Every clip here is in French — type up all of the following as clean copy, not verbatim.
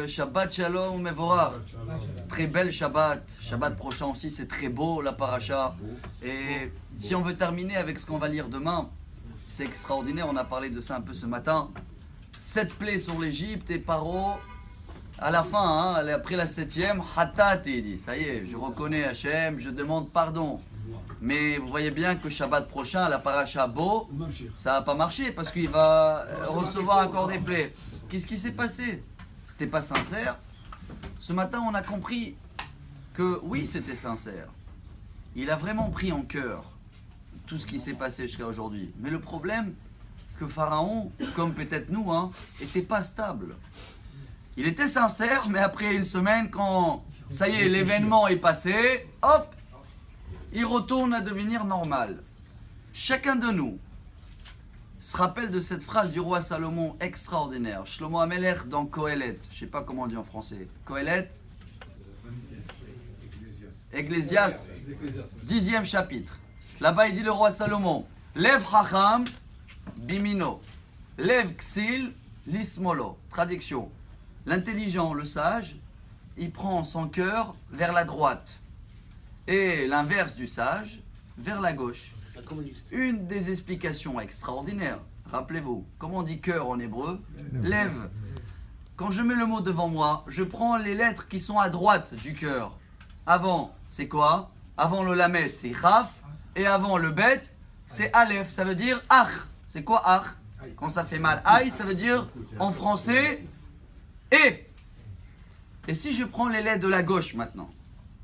Shabbat Shalom Mevorach. Très belle Shabbat. Shabbat prochain aussi, c'est très beau la paracha. Et si on veut terminer avec ce qu'on va lire demain, c'est extraordinaire, on a parlé de ça un peu ce matin. 7 plaies sur l'Égypte et Paro, à la fin, après la 7e, Hatat, il dit, ça y est, je reconnais Hachem, je demande pardon. Mais vous voyez bien que Shabbat prochain, la paracha Bo, ça n'a pas marché parce qu'il va recevoir encore des plaies. Qu'est-ce qui s'est passé? C'était pas sincère. Ce matin, on a compris que oui, c'était sincère. Il a vraiment pris en cœur tout ce qui s'est passé jusqu'à aujourd'hui. Mais le problème, que Pharaon, comme peut-être nous, était pas stable. Il était sincère, mais après une semaine, quand ça y est, l'événement est passé, hop, il retourne à devenir normal. Chacun de nous se rappelle de cette phrase du roi Salomon extraordinaire. Shlomo Amelech dans Kohelet, je ne sais pas comment on dit en français. Kohelet, Ecclésiaste, 10e chapitre. Là-bas, il dit le roi Salomon, Lev Chacham Bimino, Lev Ksil Lismolo. Traduction. L'intelligent, le sage, il prend son cœur vers la droite. Et l'inverse du sage, vers la gauche. Une des explications extraordinaires. Rappelez-vous, comment on dit cœur en hébreu? Lève. Quand je mets le mot devant moi, je prends les lettres qui sont à droite du cœur. Avant, c'est quoi? Avant le lamed, c'est chaf. Et avant le bet, c'est aleph. Ça veut dire ach. C'est quoi ach? Quand ça fait mal, aïe, ça veut dire en français et. Et si je prends les lettres de la gauche maintenant?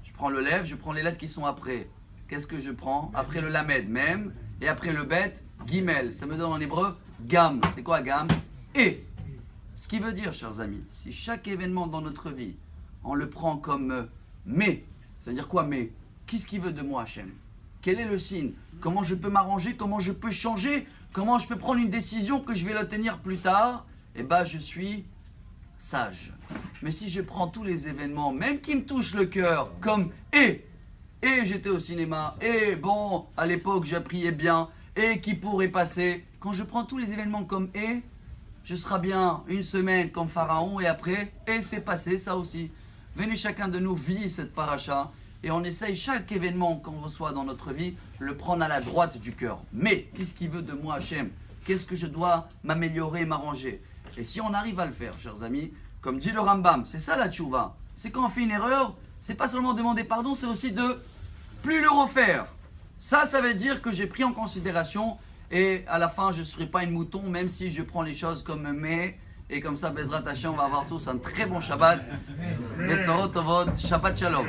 Je prends le lève, je prends les lettres qui sont après. Qu'est-ce que je prends? Après le lamed, même. Et après le bet, gimel. Ça me donne en hébreu gam. C'est quoi gam? Et. Ce qui veut dire, chers amis, si chaque événement dans notre vie, on le prend comme mais. Ça veut dire quoi mais? Qu'est-ce qu'il veut de moi, Hachem? Quel est le signe? Comment je peux m'arranger? Comment je peux changer? Comment je peux prendre une décision que je vais la tenir plus tard? Eh bien, je suis sage. Mais si je prends tous les événements, même qui me touchent le cœur, comme et j'étais au cinéma, et bon, à l'époque, j'ai prié bien, et qui pourrait passer. Quand je prends tous les événements comme et, je serai bien une semaine comme Pharaon, et après, et c'est passé, ça aussi. Venez, chacun de nous vit cette paracha, et on essaye chaque événement qu'on reçoit dans notre vie, le prendre à la droite du cœur. Mais, qu'est-ce qu'il veut de moi, Hachem? Qu'est-ce que je dois m'améliorer, m'arranger? Et si on arrive à le faire, chers amis, comme dit le Rambam, c'est ça la tchouva. C'est quand on fait une erreur, c'est pas seulement demander pardon, c'est aussi de plus le refaire. Ça veut dire que j'ai pris en considération et à la fin, je ne serai pas une mouton, même si je prends les choses comme mais. Et comme ça, Bezrat Hashem, on va avoir tous un très bon Shabbat. Besorot Tovot, Shabbat Shalom.